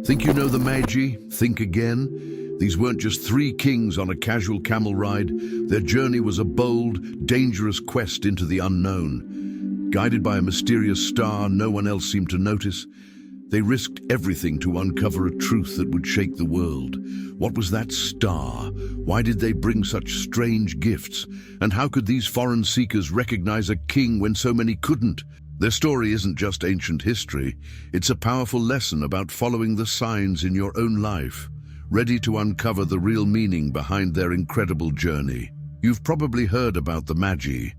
Think you know the Magi? Think again. These weren't just three kings on a casual camel ride. Their journey was a bold, dangerous quest into the unknown. Guided by a mysterious star no one else seemed to notice, they risked everything to uncover a truth that would shake the world. What was that star? Why did they bring such strange gifts? And how could these foreign seekers recognize a king when so many couldn't? Their story isn't just ancient history. It's a powerful lesson about following the signs in your own life, ready to uncover the real meaning behind their incredible journey. You've probably heard about the Magi,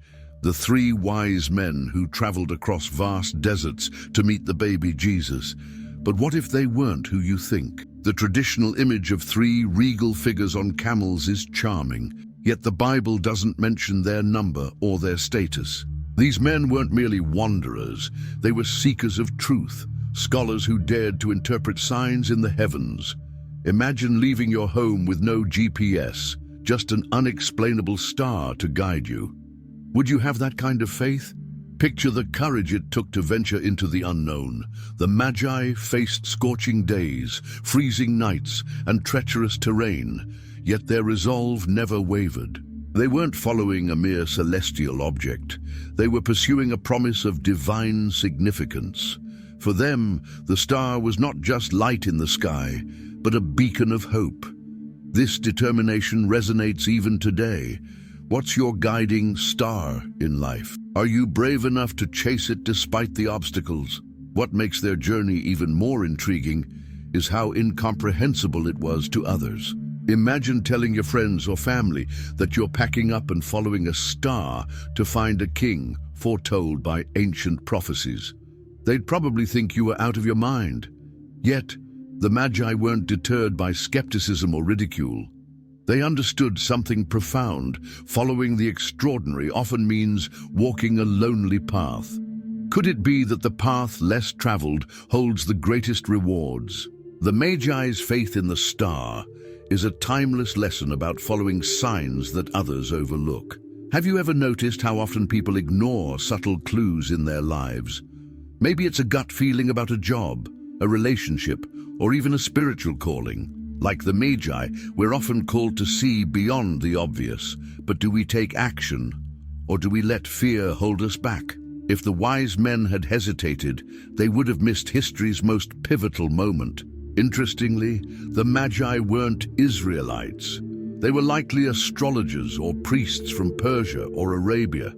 the three wise men who traveled across vast deserts to meet the baby Jesus. But what if they weren't who you think? The traditional image of three regal figures on camels is charming, yet the Bible doesn't mention their number or their status. These men weren't merely wanderers, they were seekers of truth, scholars who dared to interpret signs in the heavens. Imagine leaving your home with no GPS, just an unexplainable star to guide you. Would you have that kind of faith? Picture the courage it took to venture into the unknown. The Magi faced scorching days, freezing nights, and treacherous terrain, yet their resolve never wavered. They weren't following a mere celestial object. They were pursuing a promise of divine significance. For them, the star was not just light in the sky, but a beacon of hope. This determination resonates even today. What's your guiding star in life? Are you brave enough to chase it despite the obstacles? What makes their journey even more intriguing is how incomprehensible it was to others. Imagine telling your friends or family that you're packing up and following a star to find a king foretold by ancient prophecies. They'd probably think you were out of your mind. Yet, the Magi weren't deterred by skepticism or ridicule. They understood something profound. Following the extraordinary often means walking a lonely path. Could it be that the path less traveled holds the greatest rewards? The Magi's faith in the star is a timeless lesson about following signs that others overlook. Have you ever noticed how often people ignore subtle clues in their lives? Maybe it's a gut feeling about a job, a relationship, or even a spiritual calling. Like the Magi, we're often called to see beyond the obvious, but do we take action, or do we let fear hold us back? If the wise men had hesitated, they would have missed history's most pivotal moment. Interestingly, the Magi weren't Israelites. They were likely astrologers or priests from Persia or Arabia.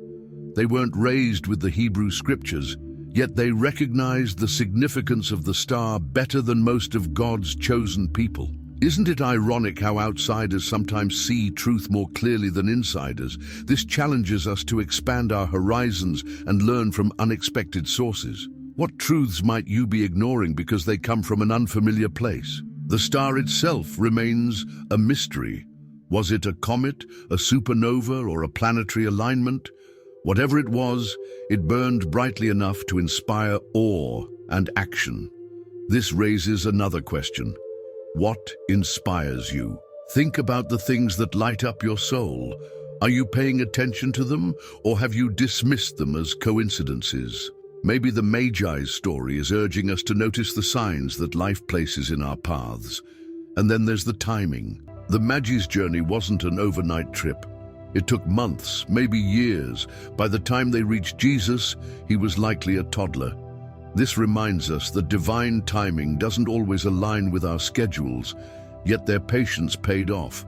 They weren't raised with the Hebrew scriptures, yet they recognized the significance of the star better than most of God's chosen people. Isn't it ironic how outsiders sometimes see truth more clearly than insiders? This challenges us to expand our horizons and learn from unexpected sources. What truths might you be ignoring because they come from an unfamiliar place? The star itself remains a mystery. Was it a comet, a supernova, or a planetary alignment? Whatever it was, it burned brightly enough to inspire awe and action. This raises another question. What inspires you? Think about the things that light up your soul. Are you paying attention to them, or have you dismissed them as coincidences? Maybe the Magi's story is urging us to notice the signs that life places in our paths. And then there's the timing. The Magi's journey wasn't an overnight trip. It took months, maybe years. By the time they reached Jesus, he was likely a toddler. This reminds us that divine timing doesn't always align with our schedules, yet their patience paid off.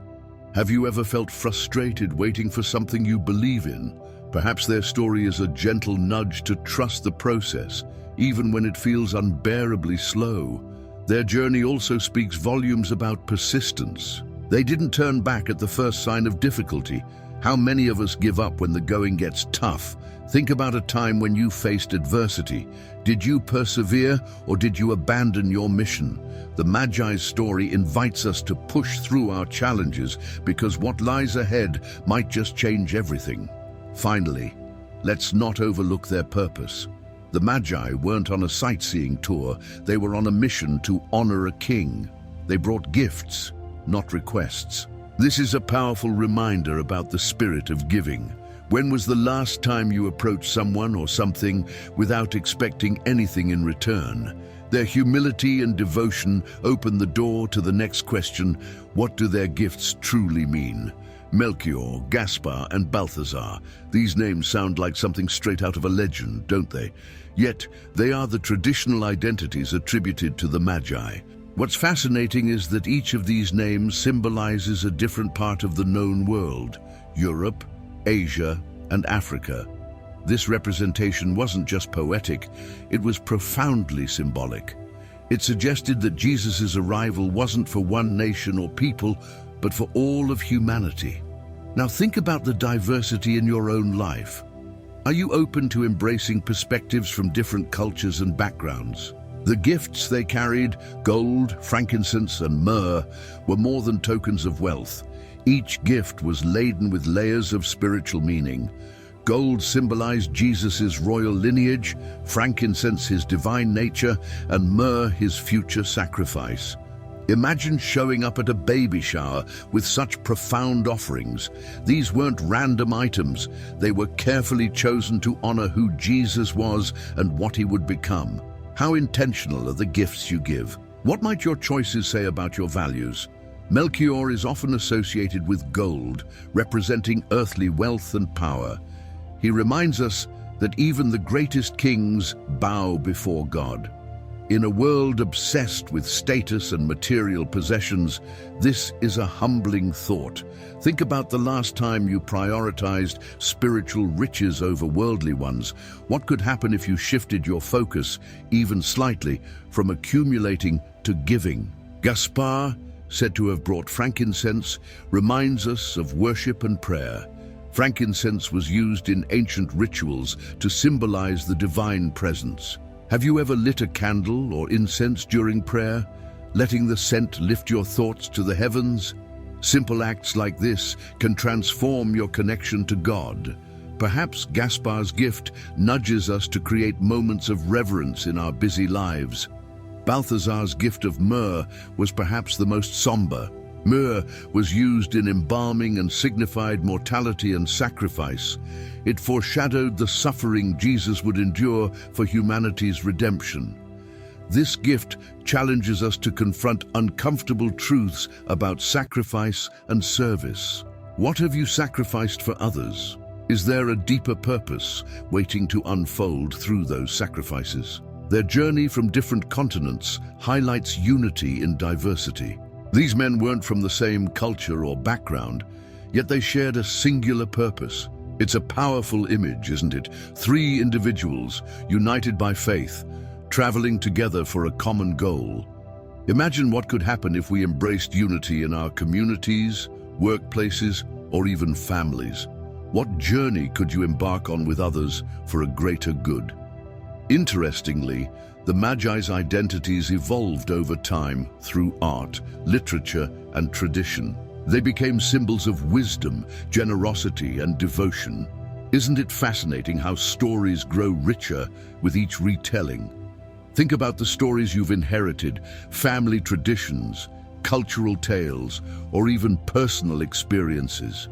Have you ever felt frustrated waiting for something you believe in? Perhaps their story is a gentle nudge to trust the process, even when it feels unbearably slow. Their journey also speaks volumes about persistence. They didn't turn back at the first sign of difficulty. How many of us give up when the going gets tough? Think about a time when you faced adversity. Did you persevere, or did you abandon your mission? The Magi's story invites us to push through our challenges because what lies ahead might just change everything. Finally, let's not overlook their purpose. The Magi weren't on a sightseeing tour. They were on a mission to honor a king. They brought gifts, not requests. This is a powerful reminder about the spirit of giving. When was the last time you approached someone or something without expecting anything in return? Their humility and devotion open the door to the next question: what do their gifts truly mean? Melchior, Gaspar, and Balthazar. These names sound like something straight out of a legend, don't they? Yet, they are the traditional identities attributed to the Magi. What's fascinating is that each of these names symbolizes a different part of the known world: Europe, Asia, and Africa. This representation wasn't just poetic, it was profoundly symbolic. It suggested that Jesus' arrival wasn't for one nation or people, but for all of humanity. Now think about the diversity in your own life. Are you open to embracing perspectives from different cultures and backgrounds? The gifts they carried, gold, frankincense, and myrrh, were more than tokens of wealth. Each gift was laden with layers of spiritual meaning. Gold symbolized Jesus' royal lineage, frankincense his divine nature, and myrrh his future sacrifice. Imagine showing up at a baby shower with such profound offerings. These weren't random items. They were carefully chosen to honor who Jesus was and what he would become. How intentional are the gifts you give? What might your choices say about your values? Melchior is often associated with gold, representing earthly wealth and power. He reminds us that even the greatest kings bow before God. In a world obsessed with status and material possessions, this is a humbling thought. Think about the last time you prioritized spiritual riches over worldly ones. What could happen if you shifted your focus, even slightly, from accumulating to giving? Gaspar, said to have brought frankincense, reminds us of worship and prayer. Frankincense was used in ancient rituals to symbolize the divine presence. Have you ever lit a candle or incense during prayer, letting the scent lift your thoughts to the heavens? Simple acts like this can transform your connection to God. Perhaps Gaspar's gift nudges us to create moments of reverence in our busy lives. Balthazar's gift of myrrh was perhaps the most somber. Myrrh was used in embalming and signified mortality and sacrifice. It foreshadowed the suffering Jesus would endure for humanity's redemption. This gift challenges us to confront uncomfortable truths about sacrifice and service. What have you sacrificed for others? Is there a deeper purpose waiting to unfold through those sacrifices? Their journey from different continents highlights unity in diversity. These men weren't from the same culture or background, yet they shared a singular purpose. It's a powerful image, isn't it? Three individuals, united by faith, traveling together for a common goal. Imagine what could happen if we embraced unity in our communities, workplaces, or even families. What journey could you embark on with others for a greater good? Interestingly, the Magi's identities evolved over time through art, literature, and tradition. They became symbols of wisdom, generosity, and devotion. Isn't it fascinating how stories grow richer with each retelling? Think about the stories you've inherited, family traditions, cultural tales, or even personal experiences.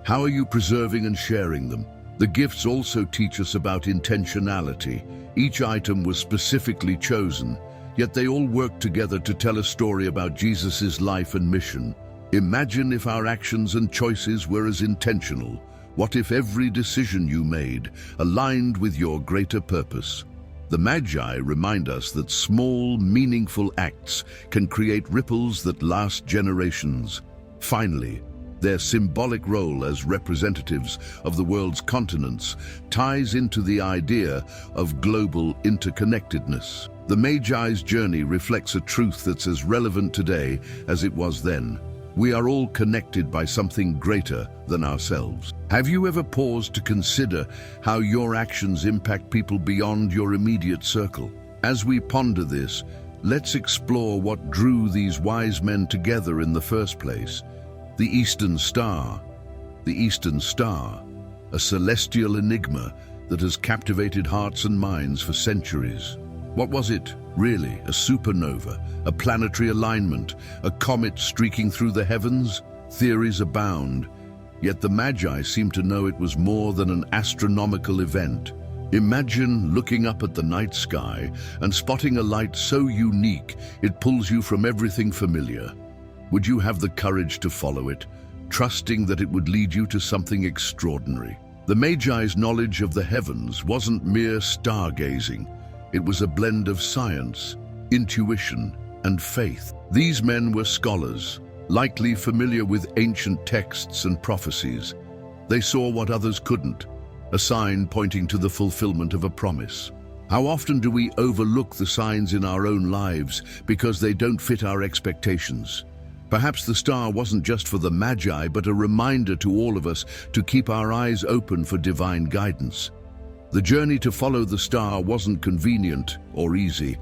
How are you preserving and sharing them? The gifts also teach us about intentionality. Each item was specifically chosen, yet they all worked together to tell a story about Jesus' life and mission. Imagine if our actions and choices were as intentional. What if every decision you made aligned with your greater purpose? The Magi remind us that small, meaningful acts can create ripples that last generations. Finally, their symbolic role as representatives of the world's continents ties into the idea of global interconnectedness. The Magi's journey reflects a truth that's as relevant today as it was then. We are all connected by something greater than ourselves. Have you ever paused to consider how your actions impact people beyond your immediate circle? As we ponder this, let's explore what drew these wise men together in the first place. The Eastern Star. The Eastern Star, a celestial enigma that has captivated hearts and minds for centuries. What was it, really? A supernova, a planetary alignment, a comet streaking through the heavens? Theories abound, yet the Magi seem to know it was more than an astronomical event. Imagine looking up at the night sky and spotting a light so unique it pulls you from everything familiar. Would you have the courage to follow it, trusting that it would lead you to something extraordinary? The Magi's knowledge of the heavens wasn't mere stargazing. It was a blend of science, intuition, and faith. These men were scholars, likely familiar with ancient texts and prophecies. They saw what others couldn't, a sign pointing to the fulfillment of a promise. How often do we overlook the signs in our own lives because they don't fit our expectations? Perhaps the star wasn't just for the Magi, but a reminder to all of us to keep our eyes open for divine guidance. The journey to follow the star wasn't convenient or easy.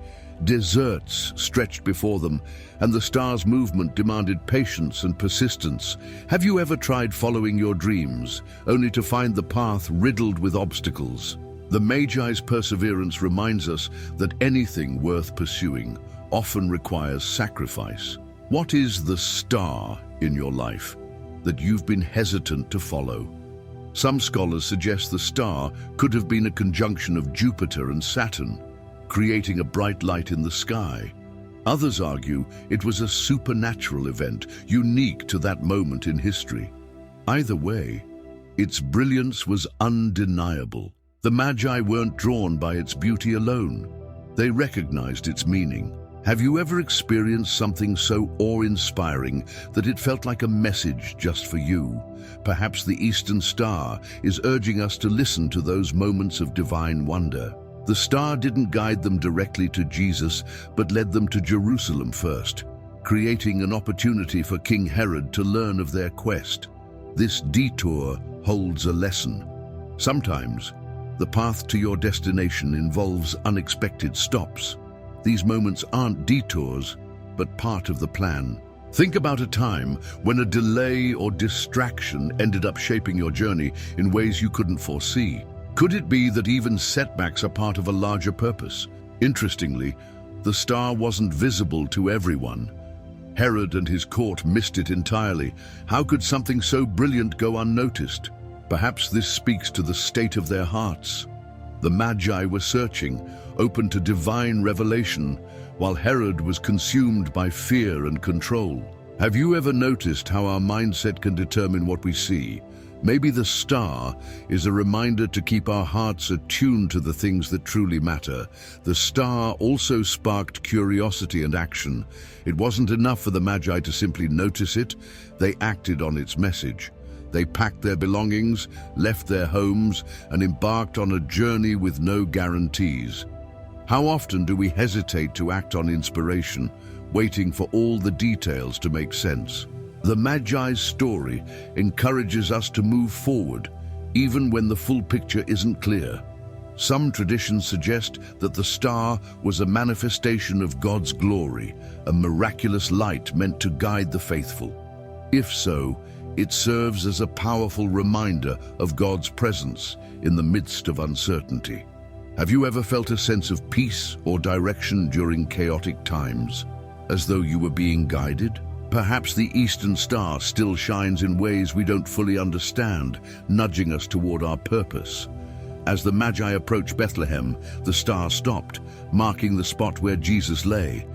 Deserts stretched before them, and the star's movement demanded patience and persistence. Have you ever tried following your dreams, only to find the path riddled with obstacles? The Magi's perseverance reminds us that anything worth pursuing often requires sacrifice. What is the star in your life that you've been hesitant to follow? Some scholars suggest the star could have been a conjunction of Jupiter and Saturn, creating a bright light in the sky. Others argue it was a supernatural event, unique to that moment in history. Either way, its brilliance was undeniable. The Magi weren't drawn by its beauty alone. They recognized its meaning. Have you ever experienced something so awe-inspiring that it felt like a message just for you? Perhaps the Eastern Star is urging us to listen to those moments of divine wonder. The star didn't guide them directly to Jesus, but led them to Jerusalem first, creating an opportunity for King Herod to learn of their quest. This detour holds a lesson. Sometimes, the path to your destination involves unexpected stops. These moments aren't detours, but part of the plan. Think about a time when a delay or distraction ended up shaping your journey in ways you couldn't foresee. Could it be that even setbacks are part of a larger purpose? Interestingly, the star wasn't visible to everyone. Herod and his court missed it entirely. How could something so brilliant go unnoticed? Perhaps this speaks to the state of their hearts. The Magi were searching, open to divine revelation, while Herod was consumed by fear and control. Have you ever noticed how our mindset can determine what we see? Maybe the star is a reminder to keep our hearts attuned to the things that truly matter. The star also sparked curiosity and action. It wasn't enough for the Magi to simply notice it. They acted on its message. They packed their belongings, left their homes, and embarked on a journey with no guarantees. How often do we hesitate to act on inspiration, waiting for all the details to make sense? The Magi's story encourages us to move forward, even when the full picture isn't clear. Some traditions suggest that the star was a manifestation of God's glory, a miraculous light meant to guide the faithful. If so, it serves as a powerful reminder of God's presence in the midst of uncertainty. Have you ever felt a sense of peace or direction during chaotic times, as though you were being guided? Perhaps the Eastern Star still shines in ways we don't fully understand, nudging us toward our purpose. As the Magi approached Bethlehem, the star stopped, marking the spot where Jesus lay.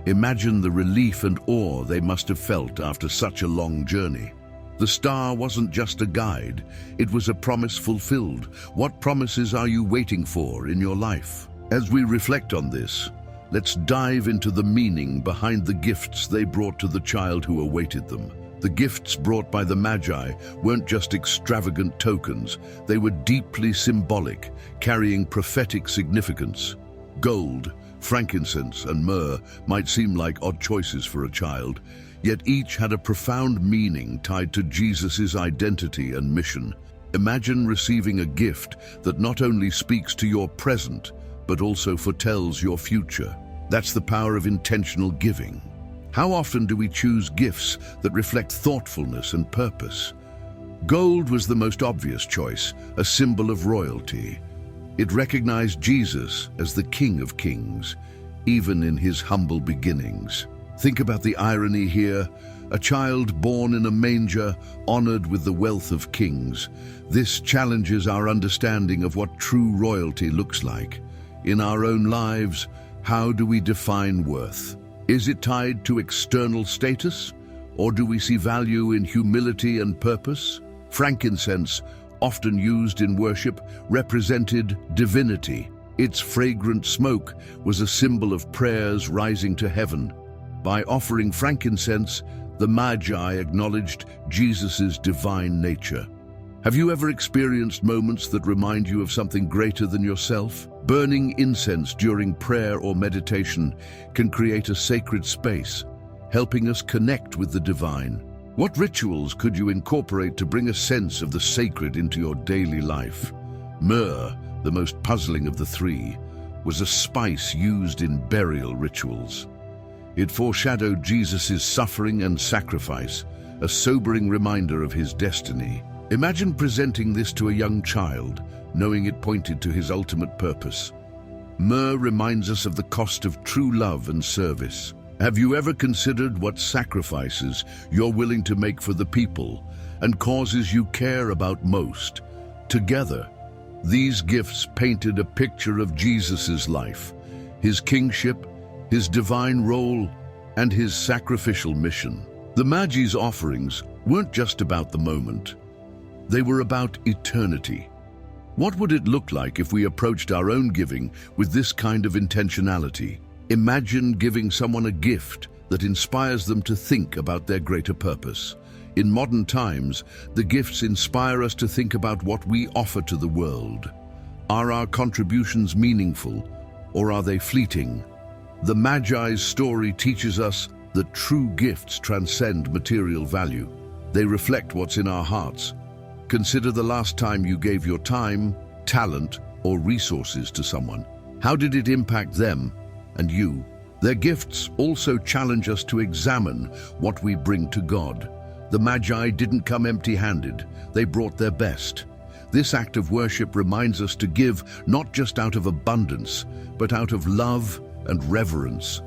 Imagine the relief and awe they must have felt after such a long journey. The star wasn't just a guide, it was a promise fulfilled. What promises are you waiting for in your life? As we reflect on this, let's dive into the meaning behind the gifts they brought to the child who awaited them. The gifts brought by the Magi weren't just extravagant tokens, they were deeply symbolic, carrying prophetic significance. Gold, frankincense, and myrrh might seem like odd choices for a child, yet each had a profound meaning tied to Jesus' identity and mission. Imagine receiving a gift that not only speaks to your present, but also foretells your future. That's the power of intentional giving. How often do we choose gifts that reflect thoughtfulness and purpose? Gold was the most obvious choice, a symbol of royalty. It recognized Jesus as the King of Kings, even in his humble beginnings. Think about the irony here. a child born in a manger, honored with the wealth of kings. This challenges our understanding of what true royalty looks like. In our own lives, how do we define worth? Is it tied to external status, or do we see value in humility and purpose? Frankincense, often used in worship, represented divinity. Its fragrant smoke was a symbol of prayers rising to heaven. By offering frankincense, the Magi acknowledged Jesus' divine nature. Have you ever experienced moments that remind you of something greater than yourself? Burning incense during prayer or meditation can create a sacred space, helping us connect with the divine. What rituals could you incorporate to bring a sense of the sacred into your daily life? Myrrh, the most puzzling of the three, was a spice used in burial rituals. It foreshadowed Jesus' suffering and sacrifice, a sobering reminder of his destiny. Imagine presenting this to a young child, knowing it pointed to his ultimate purpose. Myrrh reminds us of the cost of true love and service. Have you ever considered what sacrifices you're willing to make for the people and causes you care about most? Together, these gifts painted a picture of Jesus' life, his kingship, his divine role, and his sacrificial mission. The Magi's offerings weren't just about the moment. They were about eternity. What would it look like if we approached our own giving with this kind of intentionality? Imagine giving someone a gift that inspires them to think about their greater purpose. In modern times, the gifts inspire us to think about what we offer to the world. Are our contributions meaningful, or are they fleeting? The Magi's story teaches us that true gifts transcend material value. They reflect what's in our hearts. Consider the last time you gave your time, talent, or resources to someone. How did it impact them and you? Their gifts also challenge us to examine what we bring to God. The Magi didn't come empty-handed. They brought their best. This act of worship reminds us to give not just out of abundance, but out of love and reverence.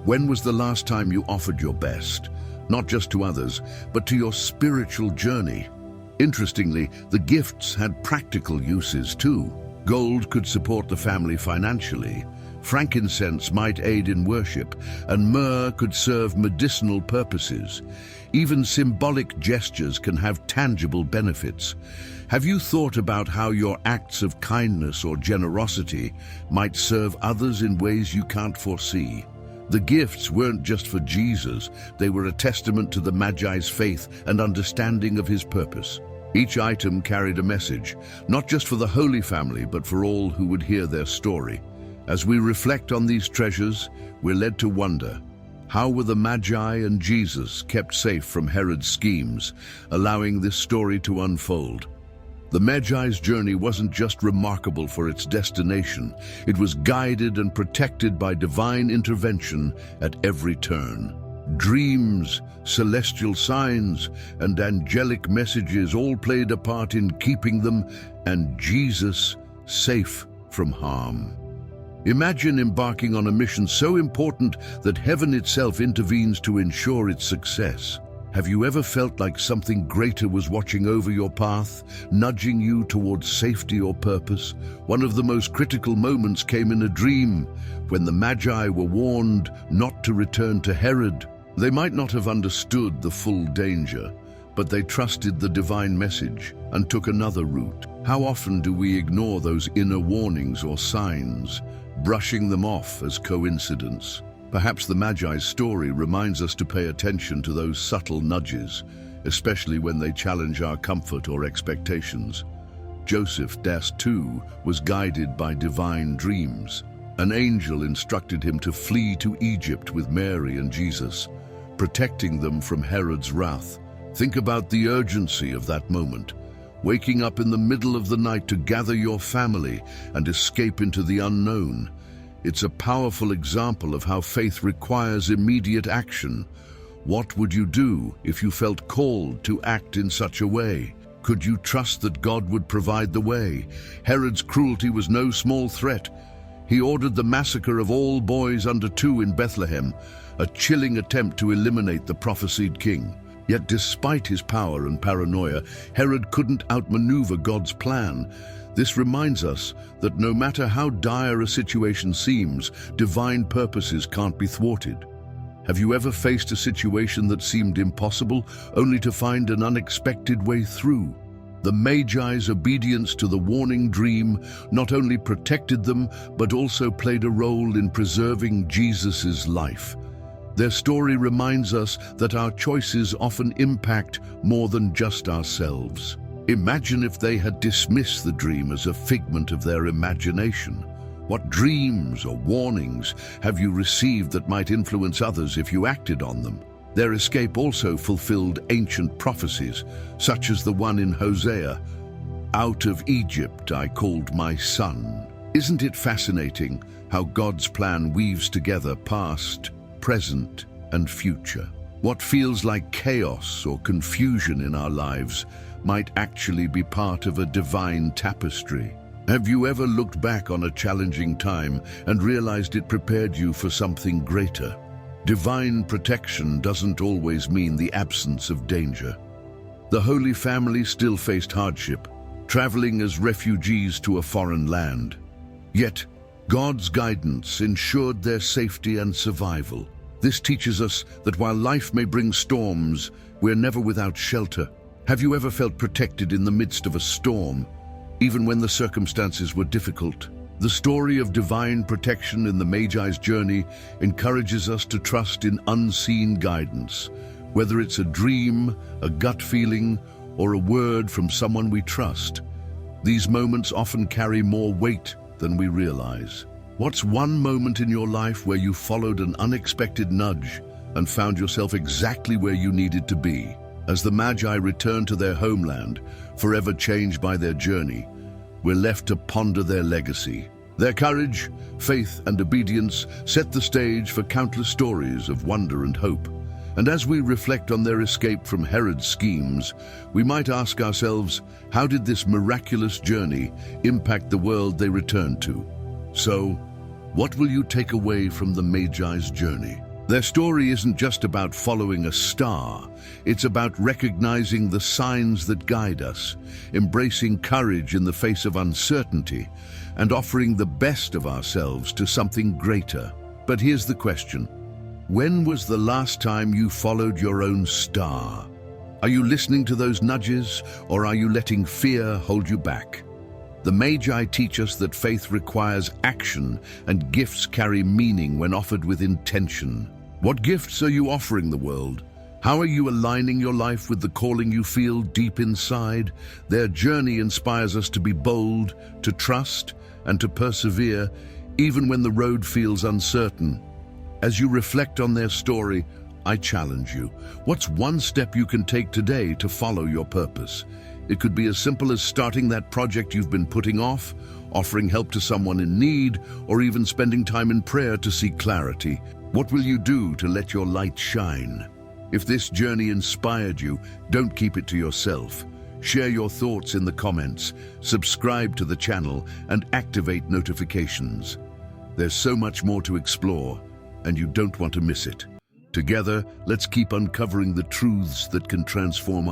When was the last time you offered your best? Not just to others, but to your spiritual journey. Interestingly, the gifts had practical uses too. Gold could support the family financially. Frankincense might aid in worship, and myrrh could serve medicinal purposes. Even symbolic gestures can have tangible benefits. Have you thought about how your acts of kindness or generosity might serve others in ways you can't foresee? The gifts weren't just for Jesus, they were a testament to the Magi's faith and understanding of his purpose. Each item carried a message, not just for the Holy Family, but for all who would hear their story. As we reflect on these treasures, we're led to wonder, how were the Magi and Jesus kept safe from Herod's schemes, allowing this story to unfold? The Magi's journey wasn't just remarkable for its destination, it was guided and protected by divine intervention at every turn. Dreams, celestial signs, and angelic messages all played a part in keeping them and Jesus safe from harm. Imagine embarking on a mission so important that heaven itself intervenes to ensure its success. Have you ever felt like something greater was watching over your path, nudging you towards safety or purpose? One of the most critical moments came in a dream, when the Magi were warned not to return to Herod. They might not have understood the full danger, but they trusted the divine message and took another route. How often do we ignore those inner warnings or signs, brushing them off as coincidence? Perhaps the Magi's story reminds us to pay attention to those subtle nudges, especially when they challenge our comfort or expectations. Joseph, too, was guided by divine dreams. An angel instructed him to flee to Egypt with Mary and Jesus, protecting them from Herod's wrath. Think about the urgency of that moment, waking up in the middle of the night to gather your family and escape into the unknown. It's a powerful example of how faith requires immediate action. What would you do if you felt called to act in such a way? Could you trust that God would provide the way? Herod's cruelty was no small threat. He ordered the massacre of all boys under 2 in Bethlehem, a chilling attempt to eliminate the prophesied king. Yet despite his power and paranoia, Herod couldn't outmaneuver God's plan. This reminds us that no matter how dire a situation seems, divine purposes can't be thwarted. Have you ever faced a situation that seemed impossible, only to find an unexpected way through? The Magi's obedience to the warning dream not only protected them, but also played a role in preserving Jesus' life. Their story reminds us that our choices often impact more than just ourselves. Imagine if they had dismissed the dream as a figment of their imagination. What dreams or warnings have you received that might influence others if you acted on them? Their escape also fulfilled ancient prophecies, such as the one in Hosea, "Out of Egypt I called my son." Isn't it fascinating how God's plan weaves together past, present, and future? What feels like chaos or confusion in our lives might actually be part of a divine tapestry. Have you ever looked back on a challenging time and realized it prepared you for something greater? Divine protection doesn't always mean the absence of danger. The Holy Family still faced hardship, traveling as refugees to a foreign land. Yet, God's guidance ensured their safety and survival. This teaches us that while life may bring storms, we're never without shelter. Have you ever felt protected in the midst of a storm, even when the circumstances were difficult? The story of divine protection in the Magi's journey encourages us to trust in unseen guidance, whether it's a dream, a gut feeling, or a word from someone we trust. These moments often carry more weight than we realize. What's one moment in your life where you followed an unexpected nudge and found yourself exactly where you needed to be? As the Magi return to their homeland, forever changed by their journey, we're left to ponder their legacy. Their courage, faith, and obedience set the stage for countless stories of wonder and hope. And as we reflect on their escape from Herod's schemes, we might ask ourselves, how did this miraculous journey impact the world they returned to? So, what will you take away from the Magi's journey? Their story isn't just about following a star, it's about recognizing the signs that guide us, embracing courage in the face of uncertainty, and offering the best of ourselves to something greater. But here's the question: when was the last time you followed your own star? Are you listening to those nudges, or are you letting fear hold you back? The Magi teach us that faith requires action, and gifts carry meaning when offered with intention. What gifts are you offering the world? How are you aligning your life with the calling you feel deep inside? Their journey inspires us to be bold, to trust, and to persevere, even when the road feels uncertain. As you reflect on their story, I challenge you. What's one step you can take today to follow your purpose? It could be as simple as starting that project you've been putting off, offering help to someone in need, or even spending time in prayer to seek clarity. What will you do to let your light shine? If this journey inspired you, don't keep it to yourself. Share your thoughts in the comments, subscribe to the channel, and activate notifications. There's so much more to explore, and you don't want to miss it. Together, let's keep uncovering the truths that can transform